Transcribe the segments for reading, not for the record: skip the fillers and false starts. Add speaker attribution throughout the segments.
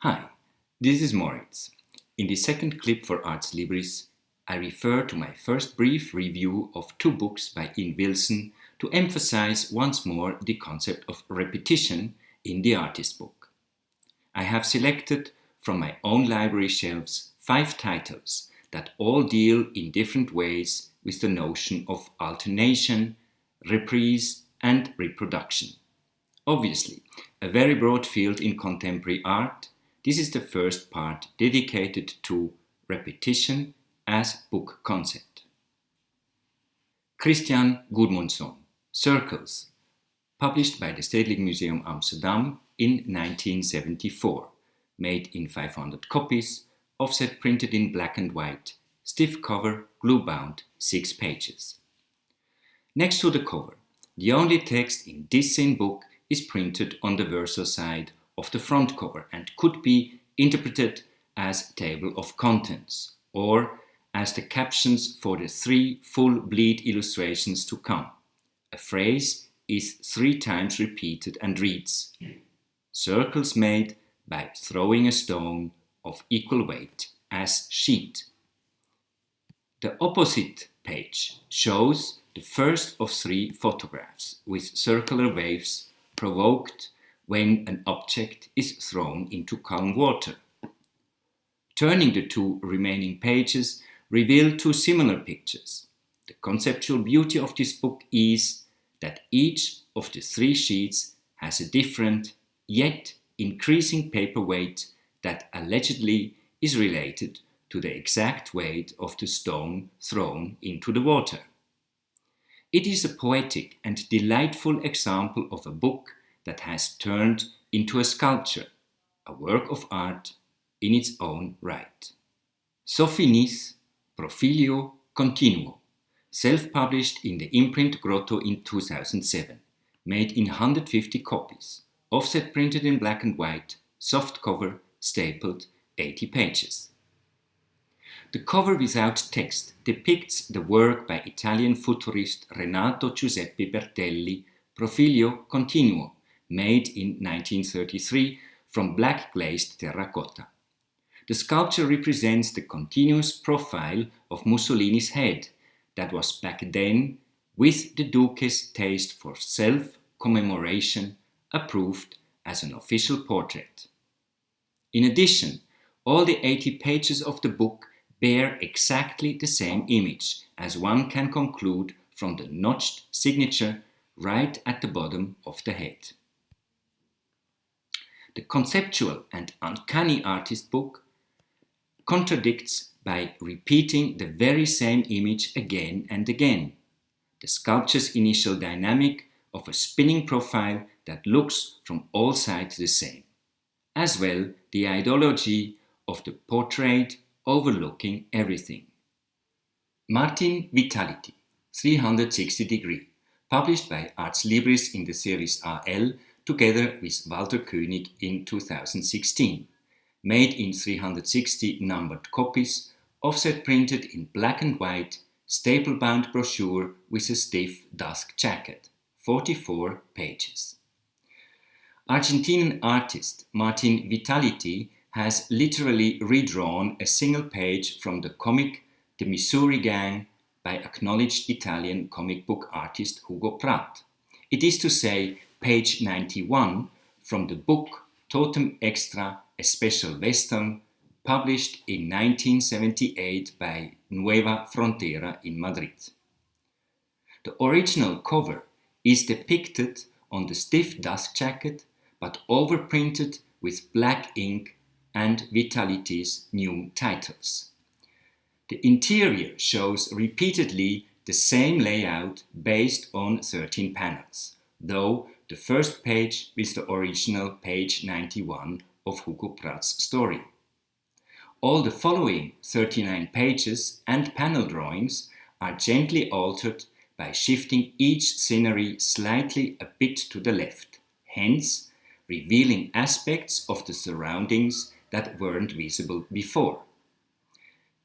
Speaker 1: Hi, this is Moritz. In the second clip for ArtsLibris, I refer to my first brief review of two books by Ian Wilson to emphasize once more the concept of repetition in the artist book. I have selected from my own library shelves 5 titles that all deal in different ways with the notion of alternation, reprise, and reproduction. Obviously, a very broad field in contemporary art. This is the first part dedicated to repetition as book concept. Christian Gudmundsson, Circles, published by the Stedelijk Museum Amsterdam in 1974, made in 500 copies, offset printed in black and white, stiff cover, glue-bound, 6 pages. Next to the cover, the only text in this thin book is printed on the verso side of the front cover and could be interpreted as table of contents or as the captions for the 3 full bleed illustrations to come. A phrase is 3 times repeated and reads, "Circles made by throwing a stone of equal weight as sheet." The opposite page shows the first of 3 photographs with circular waves provoked when an object is thrown into calm water. Turning the 2 remaining pages reveal 2 similar pictures. The conceptual beauty of this book is that each of the 3 sheets has a different, yet increasing paper weight that allegedly is related to the exact weight of the stone thrown into the water. It is a poetic and delightful example of a book that has turned into a sculpture, a work of art in its own right. Sophinis Profilio Continuo, self-published in the imprint Grotto in 2007, made in 150 copies, offset printed in black and white, soft cover, stapled, 80 pages. The cover without text depicts the work by Italian futurist Renato Giuseppe Bertelli, Profilio Continuo, made in 1933 from black glazed terracotta. The sculpture represents the continuous profile of Mussolini's head that was back then, with the Duke's taste for self-commemoration, approved as an official portrait. In addition, all the 80 pages of the book bear exactly the same image, as one can conclude from the notched signature right at the bottom of the head. The conceptual and uncanny artist book contradicts by repeating the very same image again and again. The sculpture's initial dynamic of a spinning profile that looks from all sides the same. As well, the ideology of the portrait overlooking everything. Martin Vitality, 360 Degree, published by ArtsLibris in the series AL together with Walter König in 2016, made in 360 numbered copies, offset printed in black and white, staple-bound brochure with a stiff dust jacket, 44 pages. Argentinian artist Martin Vitality has literally redrawn a single page from the comic The Missouri Gang by acknowledged Italian comic book artist Hugo Pratt. It is to say, page 91 from the book Totem Extra, a special western, published in 1978 by Nueva Frontera in Madrid. The original cover is depicted on the stiff dust jacket, but overprinted with black ink and Vitality's new titles. The interior shows repeatedly the same layout based on 13 panels, though the first page is the original page 91 of Hugo Pratt's story. All the following 39 pages and panel drawings are gently altered by shifting each scenery slightly a bit to the left, hence revealing aspects of the surroundings that weren't visible before.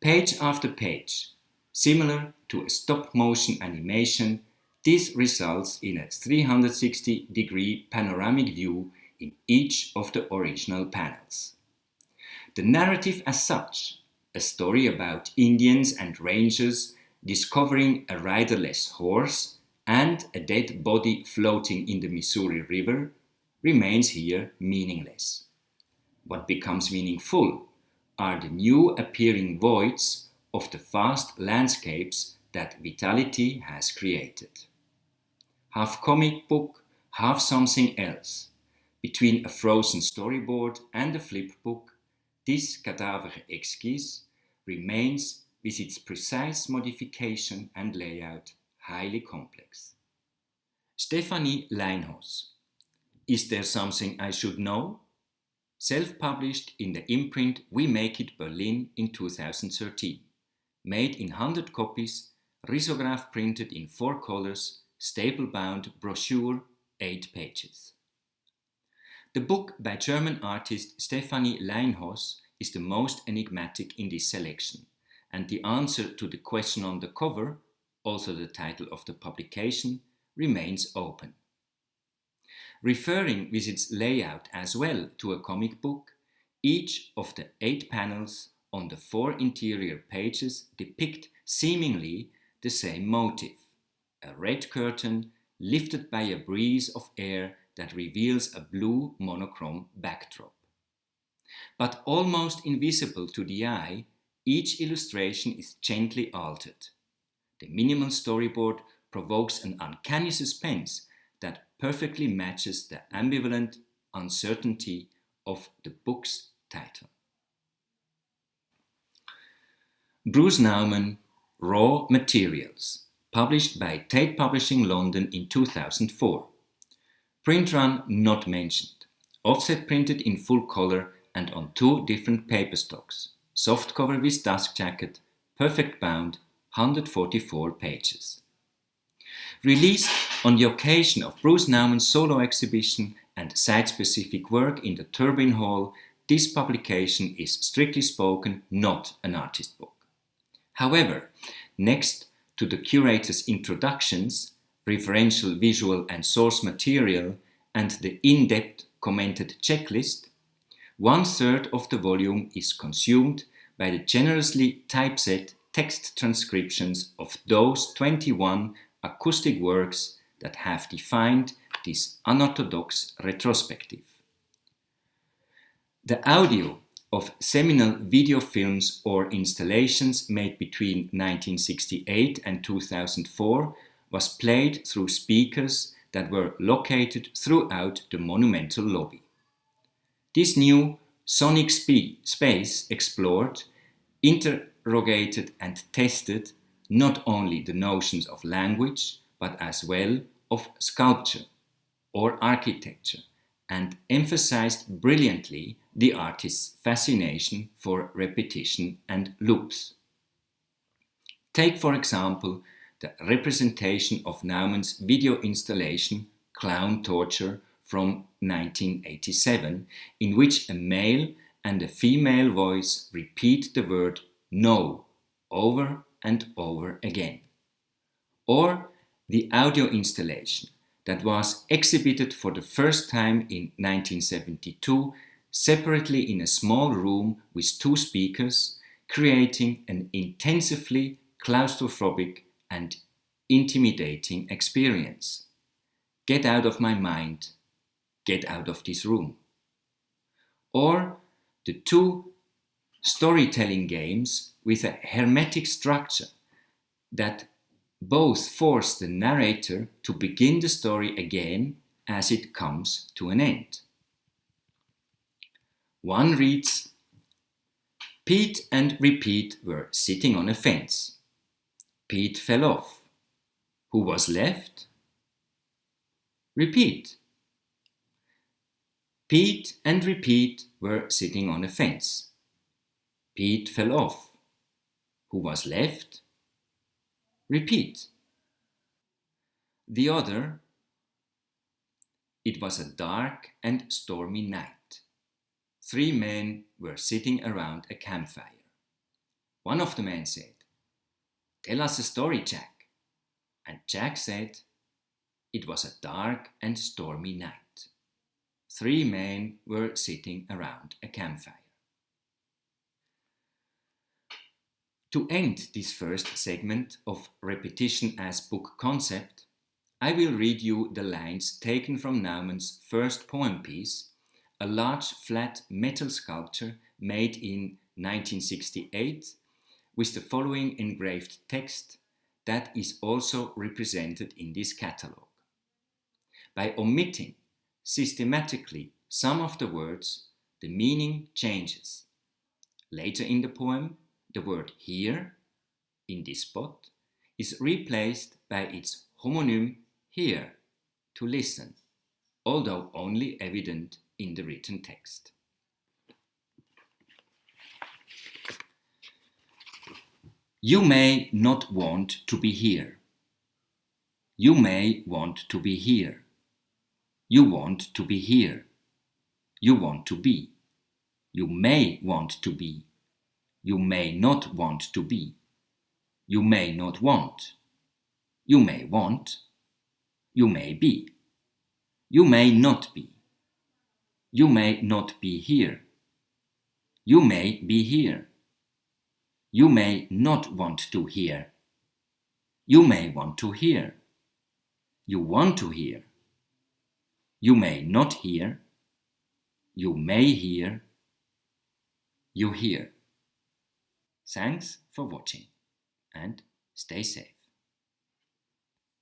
Speaker 1: Page after page, similar to a stop-motion animation, this results in a 360-degree panoramic view in each of the original panels. The narrative as such, a story about Indians and rangers discovering a riderless horse and a dead body floating in the Missouri River, remains here meaningless. What becomes meaningful are the new appearing voids of the vast landscapes that Vitality has created. Half comic book, half something else. Between a frozen storyboard and a flip book, this cadaver exquise remains, with its precise modification and layout, highly complex. Stefanie Leinhos. Is There Something I Should Know? Self-published in the imprint We Make It Berlin in 2013. Made in 100 copies, risograph printed in 4 colors, staple-bound brochure, 8 pages. The book by German artist Stefanie Leinhos is the most enigmatic in this selection, and the answer to the question on the cover, also the title of the publication, remains open. Referring with its layout as well to a comic book, each of the 8 panels on the 4 interior pages depict seemingly the same motif: a red curtain lifted by a breeze of air that reveals a blue monochrome backdrop. But almost invisible to the eye, each illustration is gently altered. The minimal storyboard provokes an uncanny suspense that perfectly matches the ambivalent uncertainty of the book's title. Bruce Nauman, Raw Materials, published by Tate Publishing London in 2004. Print run not mentioned. Offset printed in full color and on 2 different paper stocks. Soft cover with dust jacket, perfect bound, 144 pages. Released on the occasion of Bruce Nauman's solo exhibition and site-specific work in the Turbine Hall, this publication is strictly spoken not an artist book. However, next to the curator's introductions, referential visual and source material, and the in-depth commented checklist, 1/3 of the volume is consumed by the generously typeset text transcriptions of those 21 acoustic works that have defined this unorthodox retrospective. The audio of seminal video films or installations made between 1968 and 2004 was played through speakers that were located throughout the monumental lobby. This new sonic space explored, interrogated and tested not only the notions of language, but as well of sculpture or architecture, and emphasized brilliantly the artist's fascination for repetition and loops. Take, for example, the representation of Nauman's video installation Clown Torture from 1987, in which a male and a female voice repeat the word no over and over again. Or the audio installation that was exhibited for the first time in 1972, separately in a small room with 2 speakers, creating an intensively claustrophobic and intimidating experience. Get out of my mind, get out of this room. Or the 2 storytelling games with a hermetic structure that both force the narrator to begin the story again as it comes to an end. One reads, Pete and Repeat were sitting on a fence. Pete fell off. Who was left? Repeat. Pete and Repeat were sitting on a fence. Pete fell off. Who was left? Repeat. The other, it was a dark and stormy night. 3 men were sitting around a campfire. One of the men said, Tell us a story, Jack. And Jack said, It was a dark and stormy night. 3 men were sitting around a campfire. To end this first segment of Repetition as Book Concept, I will read you the lines taken from Naumann's first poem piece, a large flat metal sculpture made in 1968 with the following engraved text that is also represented in this catalogue. By omitting systematically some of the words, the meaning changes. Later in the poem, the word here, in this spot, is replaced by its homonym here, to listen, although only evident in the written text. You may not want to be here. You may want to be here. You want to be here. You want to be. You may want to be. You may not want to be. You may not want. You may want. You may be. You may not be. You may not be here. You may be here. You may not want to hear. You may want to hear. You want to hear. You may not hear. You may hear. You hear. Thanks for watching and stay safe.